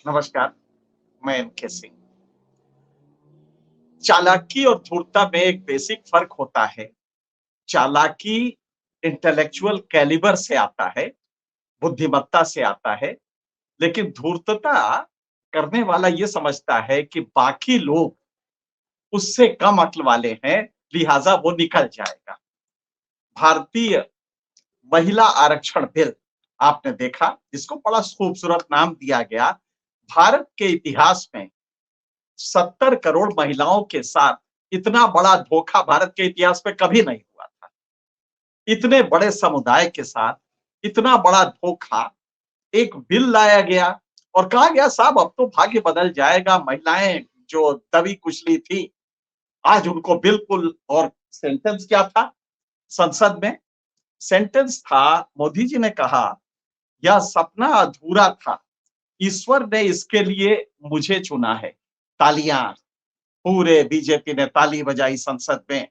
नमस्कार, मैं एनके सिंह। चालाकी और धूर्तता में एक बेसिक फ़र्क होता है। चालाकी इंटेलेक्चुअल कैलिबर से आता है, बुद्धिमत्ता से आता है, लेकिन धूर्तता करने वाला ये समझता है कि बाकी लोग उससे कम अक्ल वाले हैं, लिहाज़ा वो निकल जाएगा। भारतीय महिला आरक्षण बिल आपने देखा, जिसको बड़ा खूबसूरत नाम दिया गया। भारत के इतिहास में 70 करोड़ महिलाओं के साथ इतना बड़ा धोखा भारत के इतिहास में कभी नहीं हुआ था। इतने बड़े समुदाय के साथ इतना बड़ा धोखा, एक बिल लाया गया और कहा गया साहब अब तो भाग्य बदल जाएगा, महिलाएं जो दबी कुचली थी, आज उनको बिल्कुल। और सेंटेंस क्या था संसद में? सेंटेंस था, मोदी जी ने कहा, यह सपना अधूरा था, ईश्वर ने इसके लिए मुझे चुना है। तालियां, पूरे बीजेपी ने ताली बजाई संसद में।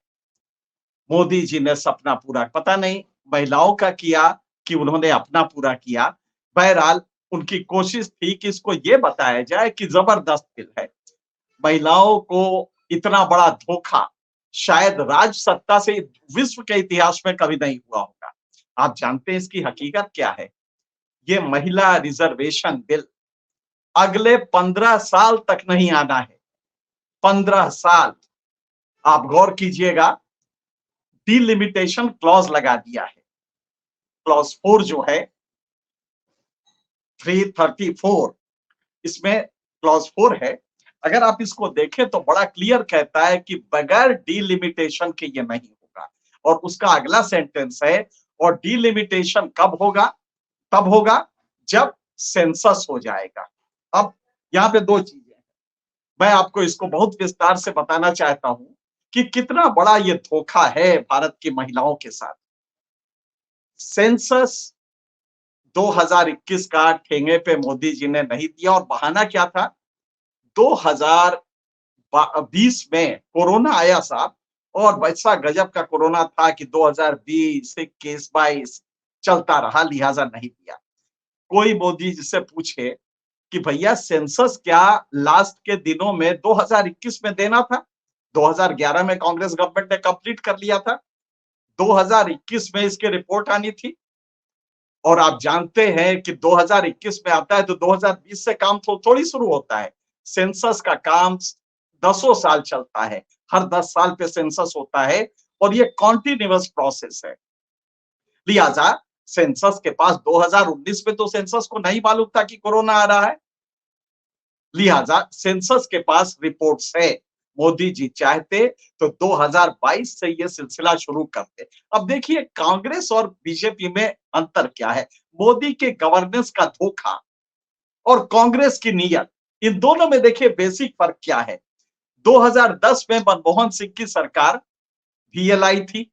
मोदी जी ने सपना पूरा पता नहीं महिलाओं का किया कि उन्होंने अपना पूरा किया। बहरहाल उनकी कोशिश थी कि इसको ये बताया जाए कि जबरदस्त बिल है। महिलाओं को इतना बड़ा धोखा शायद राज सत्ता से विश्व के इतिहास में कभी नहीं हुआ होगा। आप जानते हैं इसकी हकीकत क्या है? ये महिला रिजर्वेशन बिल अगले 15 साल तक नहीं आना है। 15 साल। आप गौर कीजिएगा, डिलिमिटेशन क्लॉज लगा दिया है। क्लॉज 4 जो है 334, इसमें क्लॉज 4 है। अगर आप इसको देखें तो बड़ा क्लियर कहता है कि बगैर डिलिमिटेशन के ये नहीं होगा। और उसका अगला सेंटेंस है, और डिलिमिटेशन कब होगा? तब होगा जब सेंसस हो जाएगा। अब यहाँ पे दो चीजें हैं, मैं आपको इसको बहुत विस्तार से बताना चाहता हूं कि कितना बड़ा ये धोखा है भारत की महिलाओं के साथ। सेंसस 2021 का ठेंगे पे मोदी जी ने नहीं दिया, और बहाना क्या था? 2020 में कोरोना आया साहब, और वैसा गजब का कोरोना था कि 2020, 21, 22 चलता रहा, लिहाजा नहीं दिया। कोई मोदी जी से पूछे कि भैया सेंसस क्या लास्ट के दिनों में 2021 में देना था? 2011 में कांग्रेस गवर्नमेंट ने कंप्लीट कर लिया था, 2021 में इसकी रिपोर्ट आनी थी। और आप जानते हैं कि 2021 में आता है तो 2020 से काम थोड़ी शुरू होता है। सेंसस का काम दसों साल चलता है, हर 10 साल पे सेंसस होता है, और ये कॉन्टिन्यूअस प्रोसेस है। लिहाजा सेंसस के पास 2019 में तो सेंसस को नहीं मालूम था कि कोरोना आ रहा है, लिहाजा सेंसस के पास रिपोर्ट्स है। मोदी जी चाहते तो 2022 से ये सिलसिला शुरू करते। अब देखिए कांग्रेस और बीजेपी में अंतर क्या है? मोदी के गवर्नेंस का धोखा और कांग्रेस की नीयत, इन दोनों में देखिए बेसिक फर्क क्या है। 2010 में मनमोहन सिंह की सरकार वीएलआई थी,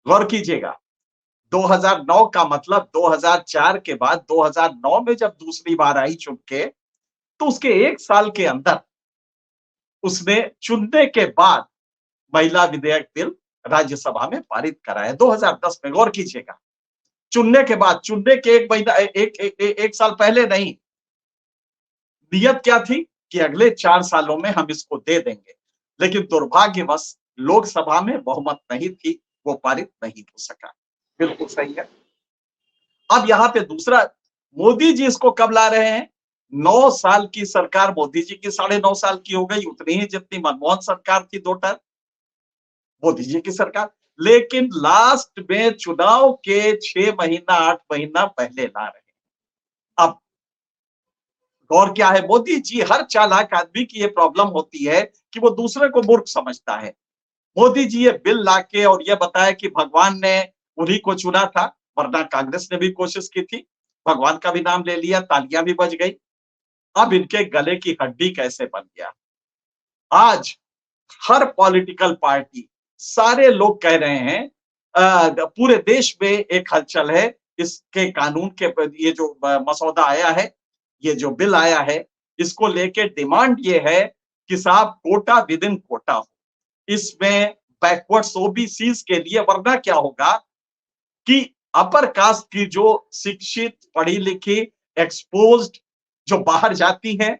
गौर कीजिएगा। 2009 का मतलब 2004 के बाद 2009 में जब दूसरी बार आई चुन के, तो उसके एक साल के अंदर उसने चुनने के बाद महिला विधेयक बिल राज्यसभा में पारित कराया 2010 में, गौर कीजिएगा। चुनने के बाद, चुनने के एक महीना एक साल पहले नहीं। नियत क्या थी कि अगले 4 सालों में हम इसको दे देंगे, लेकिन दुर्भाग्यवश लोकसभा में बहुमत नहीं थी, वो पारित नहीं हो सका। बिल्कुल सही है। अब यहां पे दूसरा, मोदी जी इसको कब ला रहे हैं? 9 साल की सरकार मोदी जी की 9.5 साल की हो गई, उतनी ही जितनी मनमोहन सरकार थी 2 टर्म मोदी जी की सरकार। लेकिन लास्ट में चुनाव के 6 महीना 8 महीना पहले ला रहे हैं। अब गौर क्या है, मोदी जी, हर चालाक आदमी की ये प्रॉब्लम होती है कि वो दूसरे को मूर्ख समझता है। मोदी जी ये बिल लाके और ये बताया कि भगवान ने उन्हीं को चुना था, वरना कांग्रेस ने भी कोशिश की थी। भगवान का भी नाम ले लिया, तालियां भी बज गई। अब इनके गले की हड्डी कैसे बन गया? आज हर पॉलिटिकल पार्टी, सारे लोग कह रहे हैं, पूरे देश में एक हलचल है। इसके कानून के ये जो मसौदा आया है, ये जो बिल आया है, इसको लेके डिमांड ये है कि साहब कोटा विद इन कोटा हो। इसमें बैकवर्ड्स ओबीसीज के लिए, वरना क्या होगा कि अपर कास्ट की जो शिक्षित, पढ़ी लिखी, एक्सपोज्ड जो बाहर जाती हैं,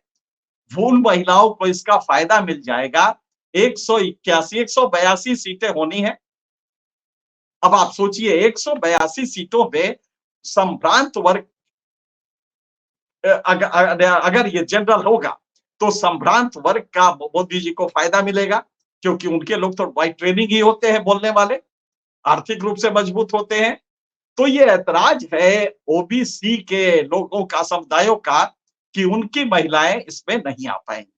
वो उन महिलाओं को इसका फायदा मिल जाएगा। 181 182 सीटें होनी है। अब आप सोचिए 182 सीटों में संभ्रांत वर्ग, अगर ये जनरल होगा तो संभ्रांत वर्ग का मोदी जी को फायदा मिलेगा, क्योंकि उनके लोग तो बाई ट्रेनिंग ही होते हैं बोलने वाले, आर्थिक रूप से मजबूत होते हैं। तो ये ऐतराज है ओबीसी के लोगों का, समुदायों का, कि उनकी महिलाएं इसमें नहीं आ पाएंगी।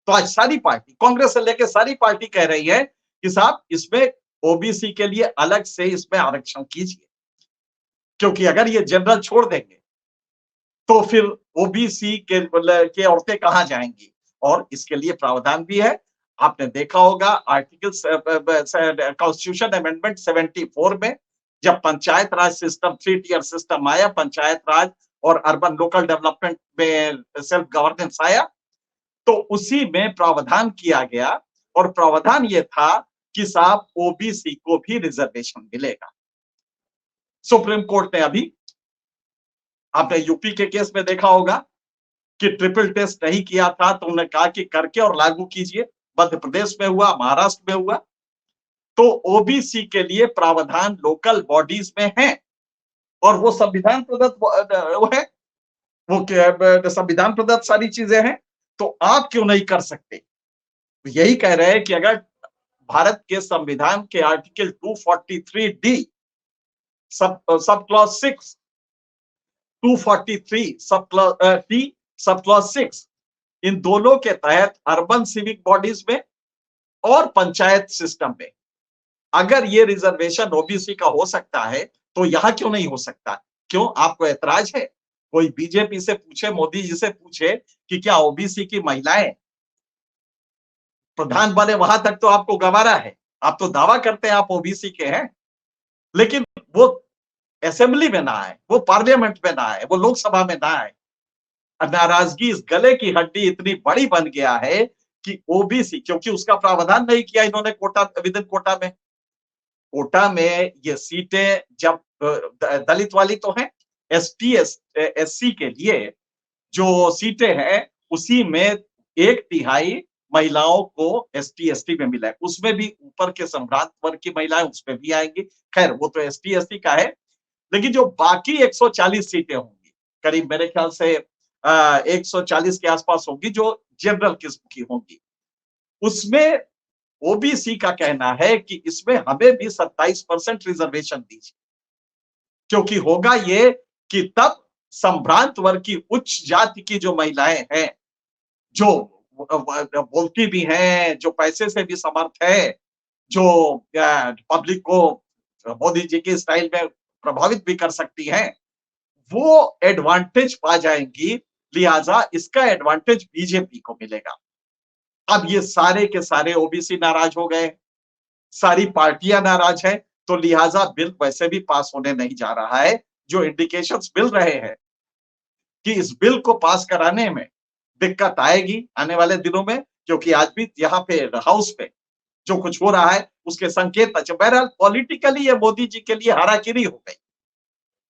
तो आज सारी पार्टी, कांग्रेस से लेकर सारी पार्टी कह रही है कि साहब इसमें ओबीसी के लिए अलग से इसमें आरक्षण कीजिए, क्योंकि अगर ये जनरल छोड़ देंगे तो फिर ओबीसी के औरतें कहां जाएंगी। और इसके लिए प्रावधान भी है। आपने देखा होगा आर्टिकल कॉन्स्टिट्यूशन अमेंडमेंट 74 में, जब पंचायत राज सिस्टम, 3 टियर सिस्टम आया, पंचायत राज और अर्बन लोकल डेवलपमेंट में सेल्फ गवर्नेंस आया, तो उसी में प्रावधान किया गया, और प्रावधान ये था कि साहब ओबीसी को भी रिजर्वेशन मिलेगा। सुप्रीम कोर्ट ने अभी, आपने यूपी के केस में देखा होगा कि ट्रिपल टेस्ट नहीं किया था, तो उन्होंने कहा कि करके और लागू कीजिए। मध्य प्रदेश में हुआ, महाराष्ट्र में हुआ। तो ओबीसी के लिए प्रावधान लोकल बॉडीज में है, और वो संविधान प्रदत्त वो है, वो संविधान प्रदत्त सारी चीजें हैं। तो आप क्यों नहीं कर सकते? यही कह रहे हैं कि अगर भारत के संविधान के article 243 D sub clause 6, 243 sub clause D sub clause 6, इन दोनों के तहत अर्बन सिविक बॉडीज में और पंचायत सिस्टम में अगर ये रिजर्वेशन ओबीसी का हो सकता है, तो यहां क्यों नहीं हो सकता? क्यों आपको ऐतराज है? कोई बीजेपी से पूछे, मोदी जी से पूछे कि क्या ओबीसी की महिलाएं प्रधान बने, वहां तक तो आपको गवारा है। आप तो दावा करते हैं आप ओबीसी के हैं, लेकिन वो असेंबली में ना आए, वो पार्लियामेंट में ना आए, वो लोकसभा में ना आए। नाराजगी इस गले की हड्डी इतनी बड़ी बन गया है कि ओबीसी, क्योंकि उसका प्रावधान नहीं किया इन्होंने कोटा, विद इन कोटा में। कोटा में ये सीटें जब दलित वाली तो हैं, एसटी एससी के लिए जो सीटें हैं उसी में 1/3 महिलाओं को एसटी एसटी में मिला है। उसमें भी ऊपर के संभ्रांत वर्ग की महिलाएं उसमें भी आएंगी। खैर वो तो एसटी एसटी का है, लेकिन जो बाकी 140 सीटें होंगी, करीब मेरे ख्याल से 140 के आसपास होंगी, जो जनरल किस्म की होंगी, उसमें ओबीसी का कहना है कि इसमें हमें भी 27% रिजर्वेशन दीजिए, क्योंकि होगा ये कि तब संभ्रांत वर्ग की, उच्च जाति की जो महिलाएं हैं, जो बोलती भी हैं, जो पैसे से भी समर्थ है, जो पब्लिक को मोदी जी के स्टाइल में प्रभावित भी कर सकती हैं, वो एडवांटेज पा जाएंगी। लिहाजा इसका एडवांटेज बीजेपी को मिलेगा। अब ये सारे के सारे ओबीसी नाराज हो गए, सारी पार्टियां नाराज हैं, तो लिहाजा बिल वैसे भी पास होने नहीं जा रहा है। जो इंडिकेशंस मिल रहे हैं कि इस बिल को पास कराने में दिक्कत आएगी आने वाले दिनों में, क्योंकि आज भी यहाँ पे हाउस पे जो कुछ हो रहा है उसके संकेत, बहरहाल पॉलिटिकली ये मोदी जी के लिए हाराकिरी हो गई।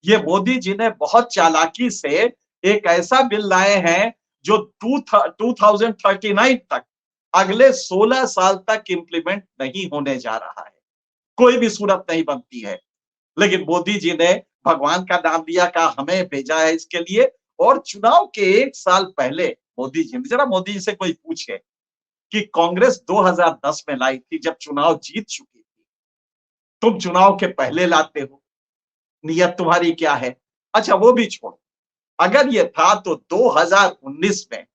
ये मोदी जी ने बहुत चालाकी से एक ऐसा बिल लाए हैं जो 2039 तक, अगले 16 साल तक इंप्लीमेंट नहीं होने जा रहा है। कोई भी सूरत नहीं बनती है। लेकिन मोदी जी ने भगवान का नाम लिया, कहा हमें भेजा है इसके लिए। और चुनाव के 1 साल पहले मोदी जी, जरा मोदी जी से कोई पूछे कि कांग्रेस 2010 में लाई थी, जब चुनाव जीत चुकी थी, तुम चुनाव के पहले लाते हो, नियत तुम्हारी क्या है? अच्छा वो भी छोड़ो, अगर ये था तो 2019 में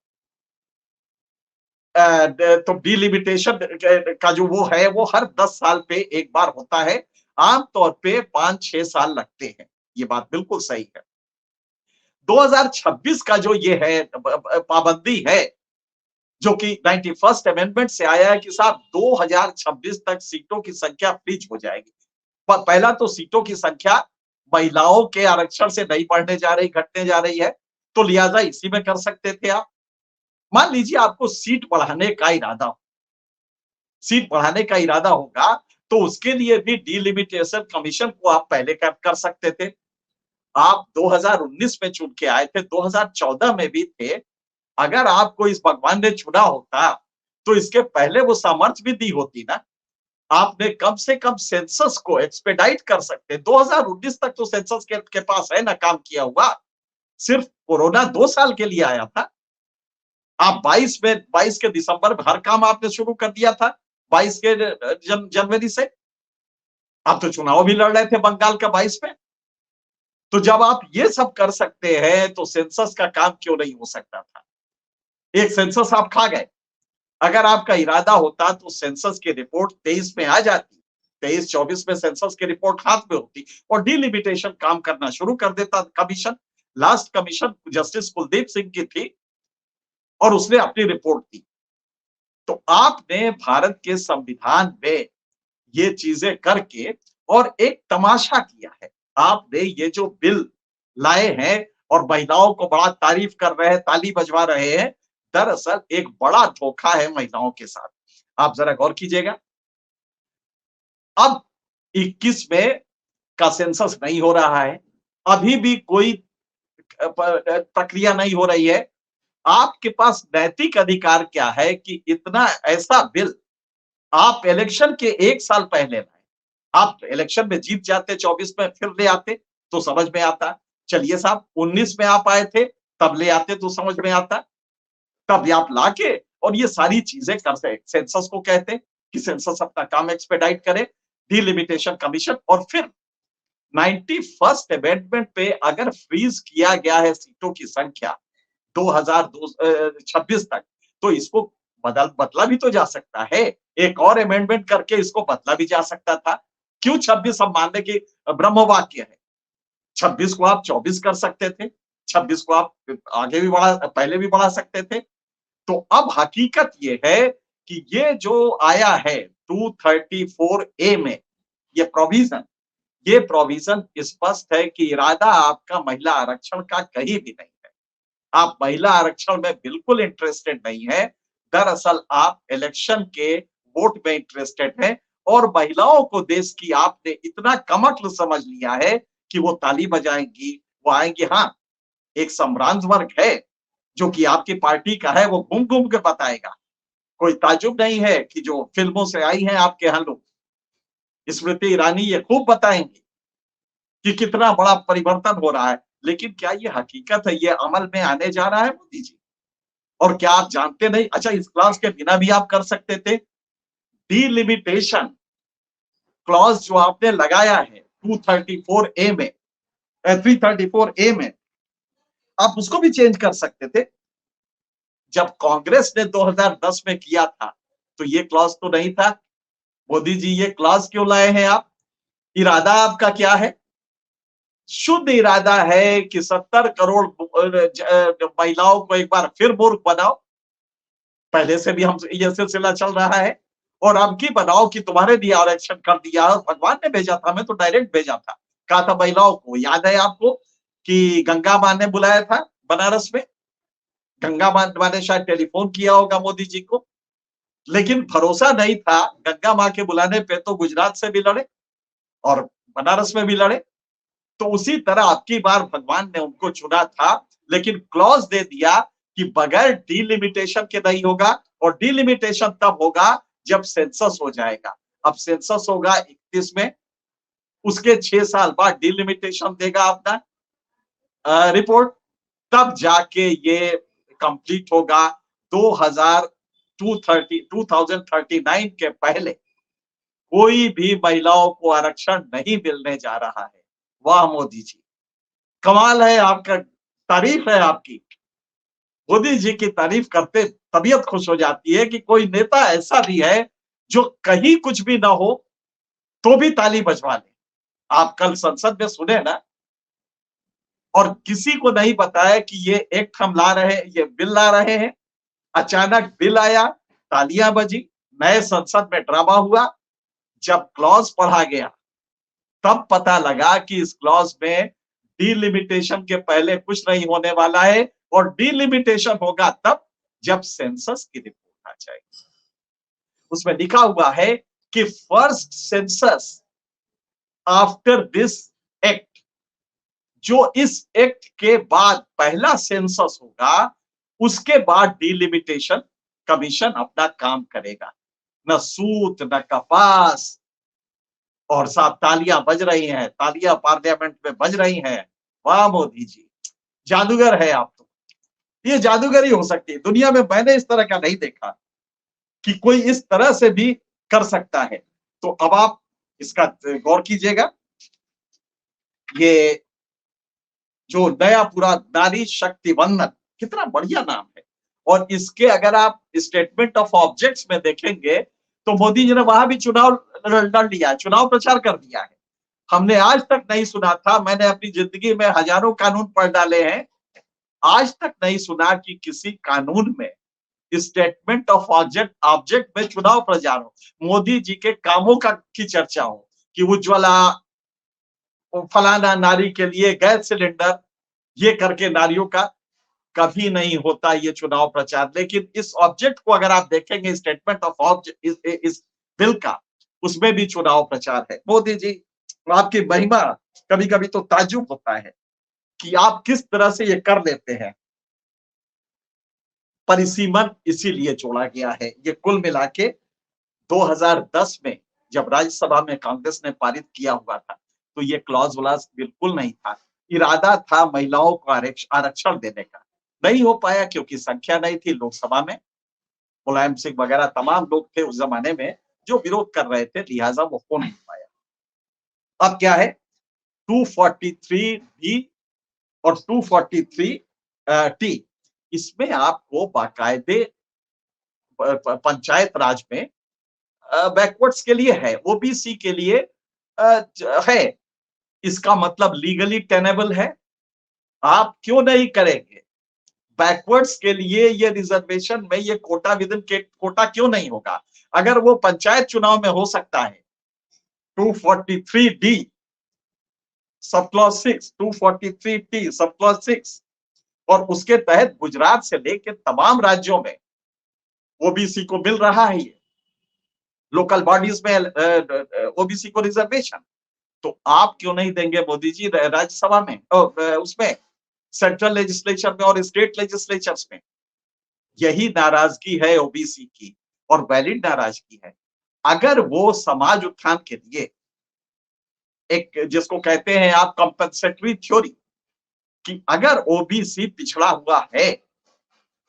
तो डिलिमिटेशन का जो वो है, वो हर 10 साल पे एक बार होता है। आमतौर पे 5-6 साल लगते हैं। ये बात बिल्कुल सही है। 2026 का जो ये है पाबंदी है, जो कि 91st अमेंडमेंट से आया है कि साहब 2026 तक सीटों की संख्या फ्रीज हो जाएगी। पहला तो सीटों की संख्या महिलाओं के आरक्षण से नहीं बढ़ने जा रही, घटने जा रही है, तो लिहाजा इसी में कर सकते थे आप। मान लीजिए आपको सीट बढ़ाने का इरादा हो, सीट बढ़ाने का इरादा होगा, तो उसके लिए भी डिलिमिटेशन कमीशन को आप पहले कर सकते थे। आप 2019 में चुन के आए थे, 2014 में भी थे। अगर आपको इस भगवान ने चुना होता तो इसके पहले वो सामर्थ्य भी दी होती ना। आपने कम से कम सेंसस को एक्सपेडाइट कर सकते। 2019 तक तो सेंसस के पास है ना काम किया हुआ। सिर्फ कोरोना 2 साल के लिए आया था। आप 22 के दिसंबर में हर काम आपने शुरू कर दिया था। 22 के जनवरी से आप तो चुनाव भी लड़ रहे थे बंगाल का 22 में। तो जब आप ये सब कर सकते हैं तो सेंसस का काम क्यों नहीं हो सकता था? एक सेंसस आप खा गए। अगर आपका इरादा होता तो सेंसस की रिपोर्ट 23 में आ जाती। 23-24 में सेंसस की रिपोर्ट हाथ में होती और डिलिमिटेशन काम करना शुरू कर देता commission. Last commission justice Kuldeep Singh की थी और उसने अपनी रिपोर्ट दी। तो आपने भारत के संविधान में ये चीजें करके और एक तमाशा किया है। आपने ये जो बिल लाए हैं और महिलाओं को बड़ा तारीफ कर रहे हैं, ताली बजवा रहे हैं, दरअसल एक बड़ा धोखा है महिलाओं के साथ। आप जरा गौर कीजिएगा। अब 21 में का सेंसस नहीं हो रहा है। अभी भी कोई प्रक्रिया नहीं हो रही है। आपके पास नैतिक अधिकार क्या है कि इतना ऐसा बिल आप इलेक्शन के 1 साल पहले लाए। आप इलेक्शन में जीत जाते 24 में फिर ले आते तो समझ में आता। चलिए साहब 19 में आप आए थे तब ले आते तो समझ में आता। तब आप लाके और ये सारी चीजें करते। सेंसस को कहते कि सेंसस अपना काम एक्सपेडाइट करे, डिलिमिटेशन कमीशन और फिर 91st अमेंडमेंट पे अगर फ्रीज किया गया है सीटों की संख्या 2026 तक तो इसको बदला भी तो जा सकता है। एक और अमेंडमेंट करके इसको बदला भी जा सकता था। क्यों 26 हम मानने की ब्रह्म वाक्य है। 26 को आप 24 कर सकते थे। 26 को आप आगे भी बढ़ा पहले भी बढ़ा सकते थे। तो अब हकीकत ये है कि ये जो आया है 234 ए में ये प्रोविजन स्पष्ट है कि इरादा आपका महिला आरक्षण का कहीं भी नहीं है। आप महिला आरक्षण में बिल्कुल इंटरेस्टेड नहीं है। दरअसल आप इलेक्शन के वोट में इंटरेस्टेड हैं और महिलाओं को देश की आपने इतना कमतल समझ लिया है कि वो ताली बजाएंगी, वो आएंगी। हाँ, एक सम्रांत वर्ग है जो कि आपकी पार्टी का है, वो घूम घूम के बताएगा। कोई ताज्जुब नहीं है कि जो फिल्मों से आई हैं आपके यहाँ लोग, स्मृति ईरानी ये खूब बताएंगी कि कितना बड़ा परिवर्तन हो रहा है। लेकिन क्या ये हकीकत है, ये अमल में आने जा रहा है मोदी जी? और क्या आप जानते नहीं? अच्छा, इस क्लॉज के बिना भी आप कर सकते थे। डिलिमिटेशन क्लॉज जो आपने लगाया है 234 ए में 334 ए में, आप उसको भी चेंज कर सकते थे। जब कांग्रेस ने 2010 में किया था तो ये क्लॉज तो नहीं था। मोदी जी ये क्लॉज क्यों लाए हैं आप? इरादा आपका क्या है? शुद्ध इरादा है कि 70 करोड़ महिलाओं को एक बार फिर मूर्ख बनाओ। पहले से भी हम ये सिलसिला चल रहा है और अब की बनाओ कि तुम्हारे लिए आरक्षण कर दिया। भगवान ने भेजा था, मैं तो डायरेक्ट भेजा था। कहा था महिलाओं को, याद है आपको कि गंगा मां ने बुलाया था बनारस में। गंगा मां ने शायद टेलीफोन किया होगा मोदी जी को, लेकिन भरोसा नहीं था। गंगा मां के बुलाने पे तो गुजरात से भी लड़े और बनारस में भी लड़े। तो उसी तरह अब की बार भगवान ने उनको चुना था, लेकिन क्लॉज दे दिया कि बगैर डिलिमिटेशन के नहीं होगा और डिलिमिटेशन तब होगा जब सेंसस हो जाएगा। अब सेंसस होगा 31 में, उसके 6 साल बाद डिलिमिटेशन देगा अपना रिपोर्ट, तब जाके ये कंप्लीट होगा। 2039 के पहले कोई भी महिलाओं को आरक्षण नहीं मिलने जा रहा है। वाह मोदी जी, कमाल है आपका, तारीफ है आपकी। मोदी जी की तारीफ करते तबीयत खुश हो जाती है कि कोई नेता ऐसा भी है जो कहीं कुछ भी ना हो तो भी ताली बजवा ले। आप कल संसद में सुने ना, और किसी को नहीं बताया कि ये एक्ट हम ला रहे हैं, ये बिल ला रहे हैं। अचानक बिल आया, तालियां बजी, नए संसद में ड्रामा हुआ। जब क्लॉज पढ़ा गया तब पता लगा कि इस क्लॉज में डिलिमिटेशन के पहले कुछ नहीं होने वाला है और डिलिमिटेशन होगा तब जब सेंसस की रिपोर्ट आ जाएगी। उसमें लिखा हुआ है कि first census after this act जो इस एक्ट के बाद पहला सेंसस होगा, उसके बाद डिलिमिटेशन कमीशन अपना काम करेगा। न सूत न कपास, और साहब तालियां बज रही हैं, तालियां पार्लियामेंट में बज रही हैं। वाह मोदी जी, जादूगर है आप तो। ये जादूगरी हो सकती है दुनिया में, मैंने इस तरह का नहीं देखा कि कोई इस तरह से भी कर सकता है। तो अब आप इसका गौर कीजिएगा, ये जो नया पूरा नारी शक्ति वंदन, कितना बढ़िया नाम है। और इसके अगर आप स्टेटमेंट ऑफ ऑब्जेक्ट्स में देखेंगे तो मोदी जी ने वहां भी चुनाव लड़ लिया, चुनाव प्रचार कर दिया है। हमने आज तक नहीं सुना था, मैंने अपनी जिंदगी में हजारों कानून पढ़ डाले हैं, आज तक नहीं सुना कि किसी कानून में स्टेटमेंट ऑफ ऑब्जेक्ट ऑब्जेक्ट में चुनाव प्रचार हो, मोदी जी के कामों का की चर्चा हो कि उज्ज्वला फलाना नारी के लिए गैस सिलेंडर, ये करके नारियों का कभी नहीं होता ये चुनाव प्रचार। लेकिन इस ऑब्जेक्ट को अगर आप देखेंगे, स्टेटमेंट ऑफ ऑब्जेक्ट इस बिल का, उसमें भी चुनाव प्रचार है। मोदी जी, आपकी महिमा, कभी कभी तो ताज्जुब होता है कि आप किस तरह से ये कर लेते हैं। परिसीमन इसीलिए जोड़ा गया है। ये कुल मिला के 2010 में जब राज्यसभा में कांग्रेस ने पारित किया हुआ था, तो ये क्लॉज व्लाज बिल्कुल नहीं था। इरादा था महिलाओं को आरक्षण देने का, नहीं हो पाया क्योंकि संख्या नहीं थी लोकसभा में। मुलायम सिंह वगैरह तमाम लोग थे उस जमाने में जो विरोध कर रहे थे, लिहाजा वो हो नहीं पाया। अब क्या है, 243 बी और 243 टी, इसमें आपको बाकायदे पंचायत राज में बैकवर्ड्स के लिए है, ओबीसी के लिए है। इसका मतलब लीगली टेनेबल है, आप क्यों नहीं करेंगे? बैकवर्ड्स के लिए ये रिजर्वेशन में ये कोटा विद इन कोटा क्यों नहीं होगा? अगर वो पंचायत चुनाव में हो सकता है, 243 D sub clause 6, 243 T sub clause 6, और उसके तहत गुजरात से लेकर तमाम राज्यों में ओबीसी को मिल रहा है ये, लोकल बॉडीज में ओबीसी को रिजर्वेशन। तो आप क्यों नहीं देंगे मोदी जी राज्यसभा में, उसमें सेंट्रल लेजिस्लेचर में और स्टेट लेजिस्लेचर्स में? यही नाराजगी है ओबीसी की, और वैलिड नाराजगी है। अगर वो समाज उत्थान के लिए एक, जिसको कहते हैं आप कंपनसेटरी थ्योरी, कि अगर ओबीसी पिछड़ा हुआ है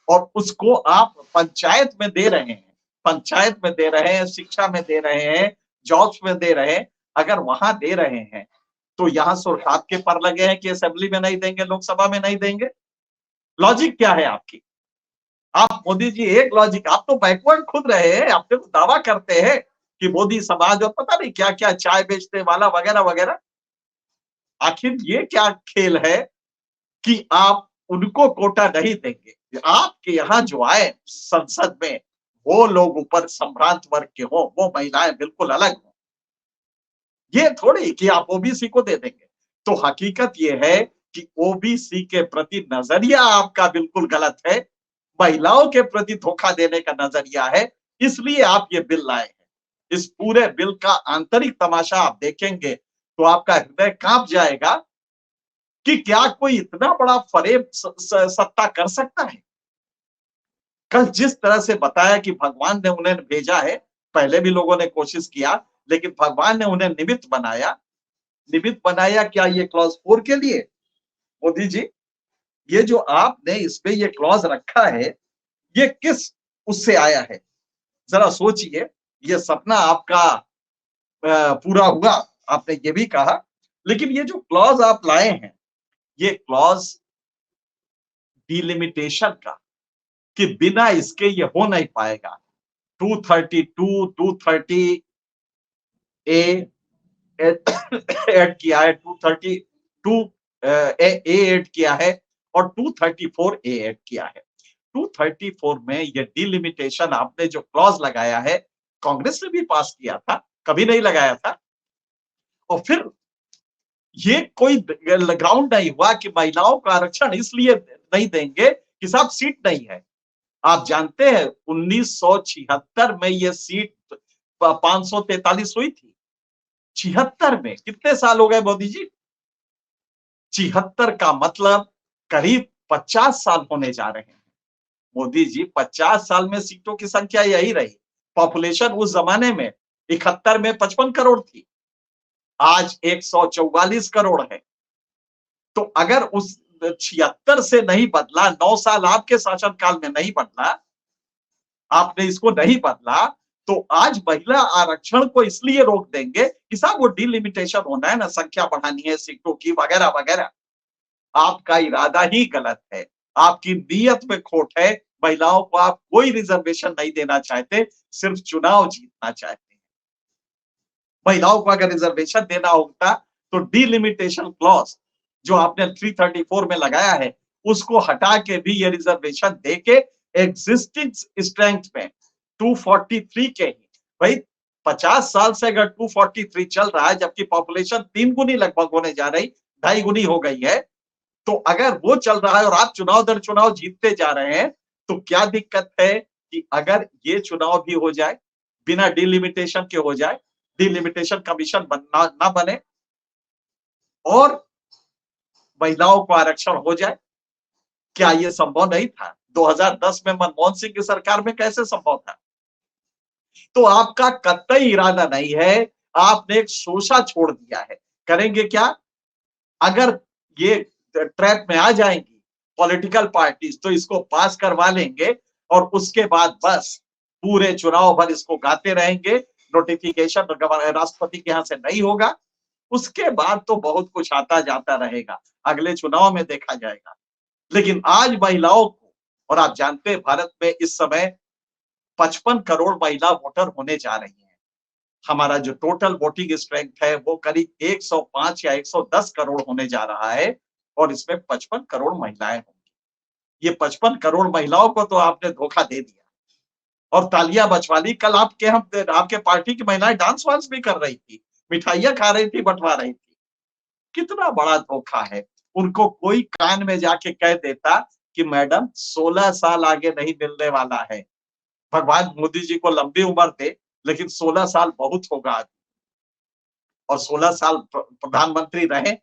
और उसको आप पंचायत में दे रहे हैं, पंचायत में दे रहे हैं, शिक्षा में दे रहे हैं, जॉब्स में दे रहे हैं, अगर वहां दे रहे हैं, तो यहां सुरखात के पर लगे हैं कि असेंबली में नहीं देंगे, लोकसभा में नहीं देंगे। लॉजिक क्या है आपकी? आप मोदी जी एक लॉजिक, आप तो बैकवर्ड खुद रहे हैं, आप तो दावा करते हैं कि मोदी समाज और पता नहीं क्या क्या, चाय बेचने वाला वगैरह वगैरह। आखिर ये क्या खेल है कि आप उनको कोटा नहीं देंगे? आपके यहाँ जो आए संसद में, वो लोग ऊपर संभ्रांत वर्ग के हो, वो महिलाएं बिल्कुल अलग हो। ये थोड़ी कि आप ओबीसी को दे देंगे। तो हकीकत ये है कि ओबीसी के प्रति नजरिया आपका बिल्कुल गलत है, महिलाओं के प्रति धोखा देने का नजरिया है, इसलिए आप ये बिल लाए हैं। इस पूरे बिल का आंतरिक तमाशा आप देखेंगे तो आपका हृदय कांप जाएगा कि क्या कोई इतना बड़ा फरेब सत्ता कर सकता है। कल जिस तरह से बताया कि भगवान ने उन्हें भेजा है, पहले भी लोगों ने कोशिश किया, लेकिन भगवान ने उन्हें निमित्त बनाया। निमित्त बनाया क्या? ये क्लॉज 4 के लिए? मोदी जी, ये जो आपने इसमें ये क्लॉज रखा है, ये किस उससे आया है? जरा सोचिए। ये सपना आपका पूरा हुआ, आपने ये भी कहा, लेकिन ये जो क्लॉज आप लाए हैं, ये क्लॉज डिलिमिटेशन का, कि बिना इसके ये हो नहीं पाएगा। 232, 230 ए ऐड किया है, 232 ए ऐड किया है, और 234 ए ऐड किया है। 234 में ये डिलिमिटेशन आपने जो क्लॉज लगाया है, कांग्रेस ने भी पास किया था, कभी नहीं लगाया था। और फिर ये कोई ग्राउंड नहीं हुआ कि महिलाओं का आरक्षण इसलिए नहीं देंगे कि साहब सीट नहीं है। आप जानते हैं 1976 में ये सीट 543 हुई थी। 76 में कितने साल हो गए मोदी जी? 74 का मतलब करीब 50 साल होने जा रहे हैं। मोदी जी 50 साल में सीटों की संख्या यही रही। पॉपुलेशन उस जमाने में 71 में 55 करोड़ थी, आज 144 करोड़ है। तो अगर उस 76 से नहीं बदला, 9 साल आपके शासनकाल में नहीं बदला, आपने इसको नहीं बदला, तो आज महिला आरक्षण को इसलिए रोक देंगे कि साहब वो डिलिमिटेशन होना है ना, संख्या बढ़ानी है सीटों की वगैरह वगैरह। आपका इरादा ही गलत है, आपकी नीयत में खोट है। महिलाओं को आप कोई रिजर्वेशन नहीं देना चाहते, सिर्फ चुनाव जीतना चाहते हैं। महिलाओं को अगर रिजर्वेशन देना होता तो डिलिमिटेशन क्लॉज जो आपने 334 में लगाया है, उसको हटा के भी ये रिजर्वेशन देके एग्जिस्टिंग स्ट्रेंथ में 243 के ही, भाई 50 साल से अगर 243 चल रहा है, जबकि पॉपुलेशन 3 गुनी लगभग होने जा रही, 2.5 गुनी हो गई है, तो अगर वो चल रहा है और आप चुनाव दर चुनाव जीतते जा रहे हैं, तो क्या दिक्कत है कि अगर ये चुनाव भी हो जाए, बिना डिलिमिटेशन के हो जाए, डिलिमिटेशन कमीशन बनना ना बने और महिलाओं को आरक्षण हो जाए। क्या ये संभव नहीं था? 2010 में मनमोहन सिंह की सरकार में कैसे संभव था? तो आपका कतई इरादा नहीं है, आपने एक शोषा छोड़ दिया है। करेंगे क्या? अगर ये ट्रैप में आ जाएंगी पॉलिटिकल पार्टीज, तो इसको पास करवा लेंगे और उसके बाद बस पूरे चुनाव भर इसको गाते रहेंगे। नोटिफिकेशन राष्ट्रपति के यहां से नहीं होगा, उसके बाद तो बहुत कुछ आता जाता रहेगा, अगले चुनाव में देखा जाएगा। लेकिन आज महिलाओं को, और आप जानते हैं भारत में इस समय 55 करोड़ महिला वोटर होने जा रही हैं। हमारा जो टोटल वोटिंग स्ट्रेंथ है वो करीब 105 या 110 करोड़ होने जा रहा है और इसमें 55 करोड़ महिलाएं होंगी। ये 55 करोड़ महिलाओं को तो आपने धोखा दे दिया और तालियां बजवा ली। कल आपके पार्टी की महिलाएं डांस वांस भी कर रही थी, मिठाइयां खा रही थी, बंटवा रही थी। कितना बड़ा धोखा है। उनको कोई कान में जाके कह देता कि मैडम 16 साल आगे नहीं मिलने वाला है। भगवान मोदी जी को लंबी उम्र दे, लेकिन 16 साल बहुत होगा और 16 साल प्रधानमंत्री रहे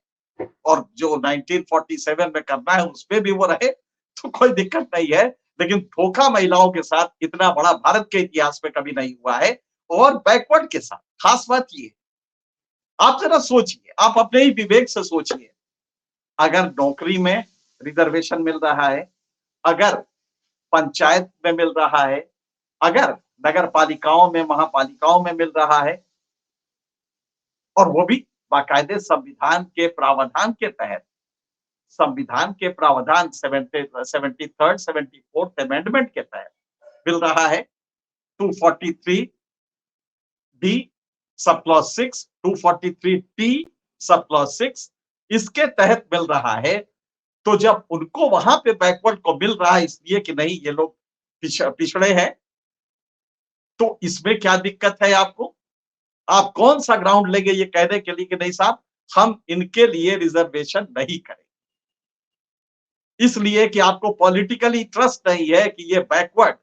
और जो 1947 में करना है उसमें भी वो रहे, तो कोई दिक्कत नहीं है। लेकिन धोखा महिलाओं के साथ इतना बड़ा भारत के इतिहास में कभी नहीं हुआ है और बैकवर्ड के साथ। खास बात ये, आप जरा सोचिए, आप अपने ही विवेक से सोचिए, अगर नौकरी में रिजर्वेशन मिल रहा है, अगर पंचायत में मिल रहा है, अगर नगर पालिकाओं में महापालिकाओं में मिल रहा है, और वो भी बाकायदे संविधान के प्रावधान के तहत, संविधान के प्रावधान 73rd 74th अमेंडमेंट के तहत मिल रहा है, 243 D sub clause 6, 243 T sub clause 6 इसके तहत मिल रहा है। तो जब उनको वहां पे बैकवर्ड को मिल रहा है इसलिए कि नहीं ये लोग पिछड़े हैं, तो इसमें क्या दिक्कत है आपको? आप कौन सा ग्राउंड लेंगे ये कहने के लिए कि नहीं साहब हम इनके लिए रिजर्वेशन नहीं करें, इसलिए कि आपको पॉलिटिकली ट्रस्ट नहीं है कि ये बैकवर्ड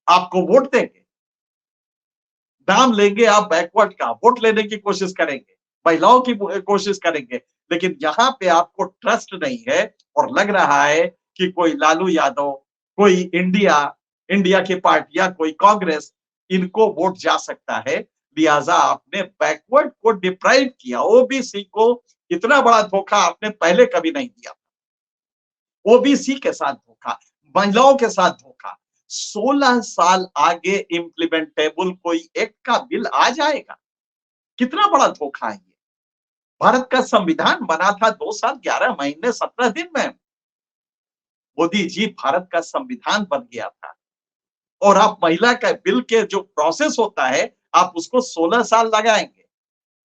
आपको वोट देंगे। नाम लेंगे आप बैकवर्ड का, वोट लेने की कोशिश करेंगे, महिलाओं की कोशिश करेंगे, लेकिन यहां पे आपको ट्रस्ट नहीं है और लग रहा है कि कोई लालू यादव, कोई इंडिया की पार्टियां, कोई कांग्रेस, इनको वोट जा सकता है। लिहाजा आपने बैकवर्ड को डिप्राइव किया, ओबीसी को इतना बड़ा धोखा आपने पहले कभी नहीं दिया। ओबीसी के साथ धोखा, महिलाओं के साथ धोखा। 16 साल आगे इम्प्लीमेंटेबल कोई एक्ट का बिल आ जाएगा, कितना बड़ा धोखा है ये। भारत का संविधान बना था 2 साल 11 महीने 17 दिन में। मोदी जी, भारत का संविधान बन गया था और आप महिला का बिल के जो प्रोसेस होता है आप उसको 16 साल लगाएंगे,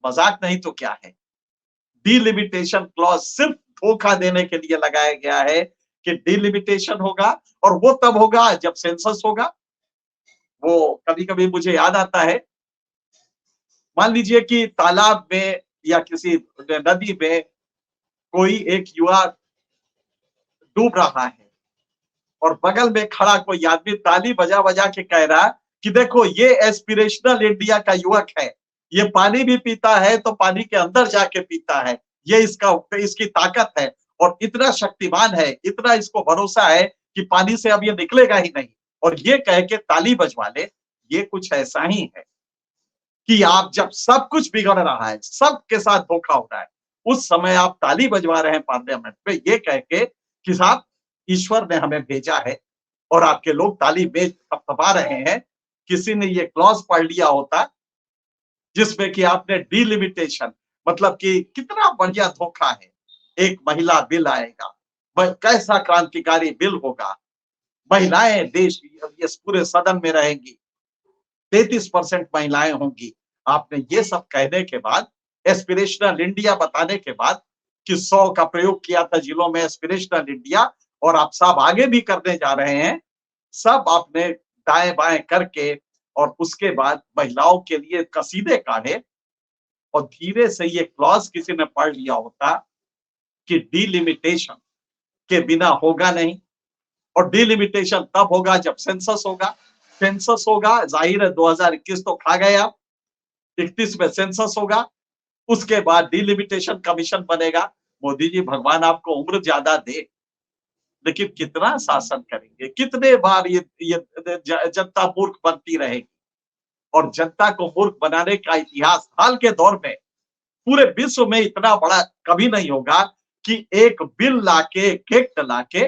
मजाक नहीं तो क्या है। डिलिमिटेशन क्लॉज सिर्फ धोखा देने के लिए लगाया गया है कि डिलिमिटेशन होगा और वो तब होगा जब सेंसस होगा। वो कभी कभी मुझे याद आता है, मान लीजिए कि तालाब में या किसी नदी में कोई एक युवा डूब रहा है और बगल में खड़ा कोई आदमी ताली बजा बजा के कह रहा कि देखो ये एस्पिरेशनल इंडिया का युवक है, ये पानी भी पीता है तो पानी के अंदर जाके पीता है, ये इसकी ताकत है और इतना शक्तिमान है, इतना इसको भरोसा है कि पानी से अब ये निकलेगा ही नहीं। और ये कह के ताली बजवा ले, ये कुछ ऐसा ही है कि आप जब सब कुछ बिगड़ रहा है, सबके साथ धोखा हो रहा है, उस समय आप ताली बजवा रहे हैं पार्लियामेंट में ये कह के कि साहब ईश्वर ने हमें भेजा है और आपके लोग ताली बेच थपथपा रहे हैं। किसी ने ये क्लॉज पढ़ लिया होता जिसमें कि आपने डिलिमिटेशन मतलब कि कितना बढ़िया धोखा है। एक महिला बिल आएगा, कैसा क्रांतिकारी बिल होगा। महिलाएं देश इस पूरे सदन में रहेंगी, 33% महिलाएं होंगी। आपने ये सब कहने के बाद, एस्पिरेशनल इंडिया बताने के बाद कि 100 का प्रयोग किया था जिलों में एस्पिरेशनल इंडिया और आप सब आगे भी करने जा रहे हैं। सब आपने दाएं बाएं करके और उसके बाद महिलाओं के लिए कसीदे काढ़े और धीरे से ये क्लॉज किसी ने पढ़ लिया होता कि डिलिमिटेशन के बिना होगा नहीं और डिलिमिटेशन तब होगा जब सेंसस होगा। सेंसस होगा, जाहिर है 2021 तो खा गए आप, 31 में सेंसस होगा, उसके बाद डिलिमिटेशन कमीशन बनेगा। मोदी जी भगवान आपको उम्र ज्यादा दे, लेकिन कितना शासन करेंगे, कितने बार ये जनता मूर्ख बनती रहेगी। और जनता को मूर्ख बनाने का इतिहास हाल के दौर में पूरे विश्व में इतना बड़ा कभी नहीं होगा कि एक बिल लाके, एक एक्ट लाके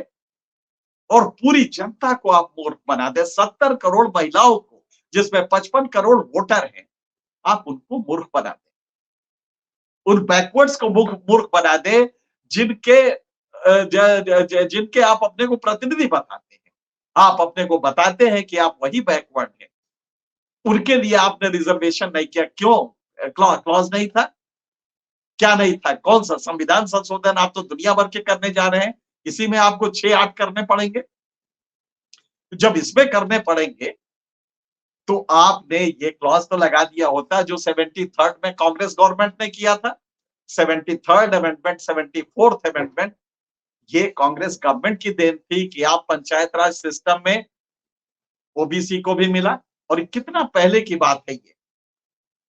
और पूरी जनता को आप मूर्ख बना दे। 70 करोड़ महिलाओं को, जिसमें 55 करोड़ वोटर हैं, आप उनको मूर्ख बना दे, उन बैकवर्ड्स को मूर्ख बना दे जिनके जिनके आप अपने को प्रतिनिधि बताते हैं। आप अपने को बताते हैं कि आप वही बैकवर्ड हैं, उनके लिए आपने रिजर्वेशन नहीं किया। क्यों? क्लॉज नहीं था? क्या नहीं था? कौन सा संविधान संशोधन आप तो दुनिया भर के करने जा रहे हैं, इसी में आपको 6-8 करने पड़ेंगे। जब इसमें करने पड़ेंगे तो आपने ये क्लॉज तो लगा दिया होता जो 73rd में कांग्रेस गवर्नमेंट ने किया था। 73rd अमेंडमेंट, 74th अमेंडमेंट, ये कांग्रेस गवर्नमेंट की देन थी कि आप पंचायत राज सिस्टम में ओबीसी को भी मिला। और कितना पहले की बात है ये,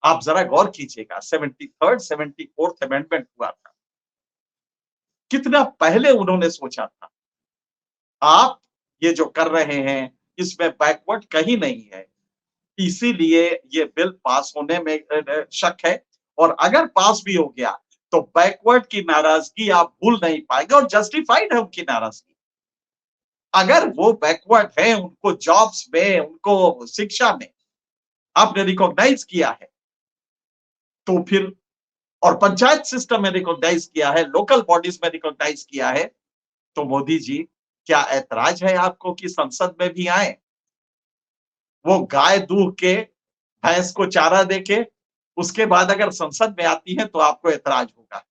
आप जरा गौर कीजिएगा। 73rd 74th अमेंडमेंट हुआ था, कितना पहले उन्होंने सोचा था। आप ये जो कर रहे हैं इसमें बैकवर्ड कहीं नहीं है, इसीलिए ये बिल पास होने में शक है। और अगर पास भी हो गया तो बैकवर्ड की नाराजगी आप भूल नहीं पाएंगे और जस्टिफाइड है उनकी नाराजगी। अगर वो बैकवर्ड है, उनको जॉब्स में, उनको शिक्षा में आपने रिकॉग्नाइज किया है तो फिर, और पंचायत सिस्टम में रिकॉग्नाइज किया है, लोकल बॉडीज में रिकॉग्नाइज किया है, तो मोदी जी क्या ऐतराज है आपको कि संसद में भी आए? वो गाय दूह के, भैंस को चारा देके उसके बाद अगर संसद में आती है तो आपको ऐतराज होगा,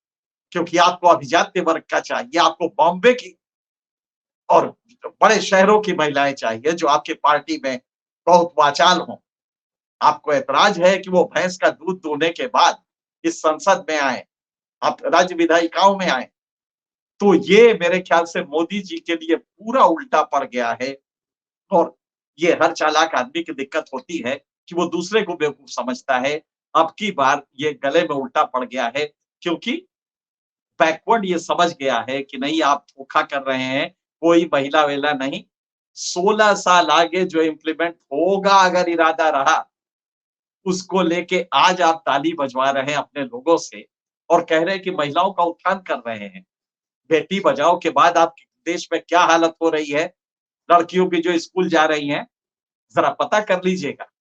क्योंकि आपको अभिजात्य वर्ग का चाहिए, आपको बॉम्बे की और बड़े शहरों की महिलाएं चाहिए जो आपकी पार्टी में बहुत वाचाल हों। आपको ऐतराज है कि वो भैंस का दूध दूहने के बाद इस संसद में आए, आप राज्य विधायिकाओं में आए। तो ये मेरे ख्याल से मोदी जी के लिए पूरा उल्टा पड़ गया है। और ये हर चालाक आदमी की दिक्कत होती है कि वो दूसरे को बेवकूफ समझता है। अब की बार ये गले में उल्टा पड़ गया है, क्योंकि बैकवर्ड ये समझ गया है कि नहीं आप धोखा कर रहे हैं, कोई महिला वेला नहीं। 16 साल आगे जो इम्प्लीमेंट होगा अगर इरादा रहा, उसको लेके आज आप ताली बजवा रहे हैं अपने लोगों से और कह रहे हैं कि महिलाओं का उत्थान कर रहे हैं। बेटी बचाओ के बाद आप देश में क्या हालत हो रही है, लड़कियों की जो स्कूल जा रही हैं, जरा पता कर लीजिएगा।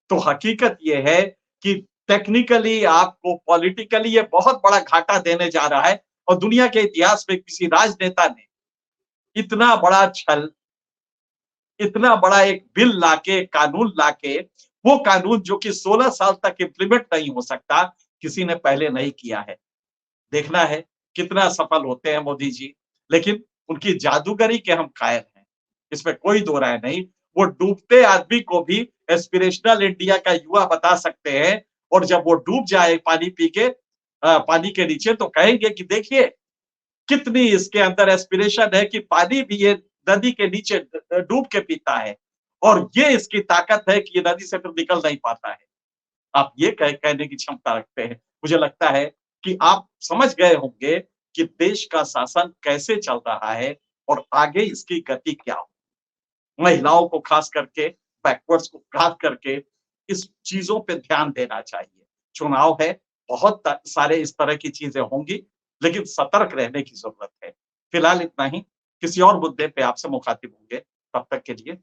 तो हकीकत ये है कि टेक्निकली आपको पॉलिटिकली ये बहुत बड़ा घाटा देने जा रहा है और दुनिया के इतिहास में किसी राजनेता ने इतना बड़ा छल, इतना बड़ा एक बिल लाके, कानून लाके, वो कानून जो कि 16 साल तक इम्प्लीमेंट नहीं हो सकता, किसी ने पहले नहीं किया है। देखना है कितना सफल होते हैं मोदी जी, लेकिन उनकी जादूगरी के हम कायल हैं, इसमें कोई दो राय नहीं। वो डूबते आदमी को भी एस्पिरेशनल इंडिया का युवा बता सकते हैं और जब वो डूब जाए पानी पी के, पानी के नीचे, तो कहेंगे कि देखिए कितनी इसके अंदर एस्पिरेशन है कि पानी भी ये नदी के नीचे डूब के पीता है और ये इसकी ताकत है कि ये नदी से फिर निकल नहीं पाता है। आप ये कहने की क्षमता रखते हैं। मुझे लगता है कि आप समझ गए होंगे कि देश का शासन कैसे चल रहा है और आगे इसकी गति क्या हो। महिलाओं को खास करके, बैकवर्ड्स को खास करके इस चीज़ों पे ध्यान देना चाहिए। चुनाव है, बहुत सारे इस तरह की चीज़ें होंगी, लेकिन सतर्क रहने की ज़रूरत है। फिलहाल इतना ही, किसी और मुद्दे पे आपसे मुखातिब होंगे, तब तक के लिए